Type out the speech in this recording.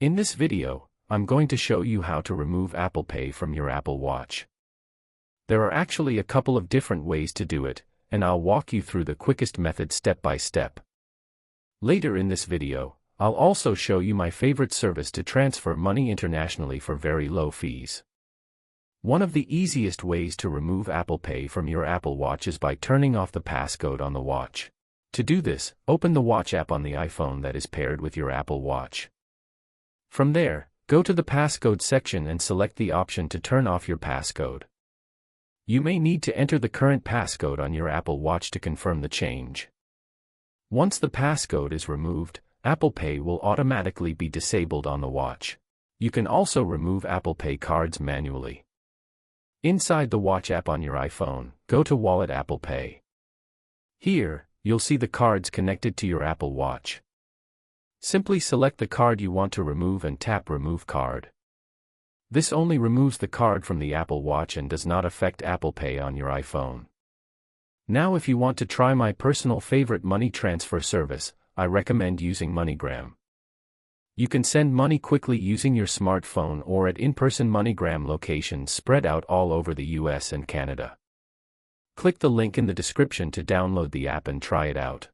In this video, I'm going to show you how to remove Apple Pay from your Apple Watch. There are actually a couple of different ways to do it, and I'll walk you through the quickest method step by step. Later in this video, I'll also show you my favorite service to transfer money internationally for very low fees. One of the easiest ways to remove Apple Pay from your Apple Watch is by turning off the passcode on the watch. To do this, open the Watch app on the iPhone that is paired with your Apple Watch. From there, go to the passcode section and select the option to turn off your passcode. You may need to enter the current passcode on your Apple Watch to confirm the change. Once the passcode is removed, Apple Pay will automatically be disabled on the watch. You can also remove Apple Pay cards manually. Inside the Watch app on your iPhone, go to Wallet Apple Pay. Here, you'll see the cards connected to your Apple Watch. Simply select the card you want to remove and tap Remove Card. This only removes the card from the Apple Watch and does not affect Apple Pay on your iPhone. Now if you want to try my personal favorite money transfer service, I recommend using MoneyGram. You can send money quickly using your smartphone or at in-person MoneyGram locations spread out all over the US and Canada. Click the link in the description to download the app and try it out.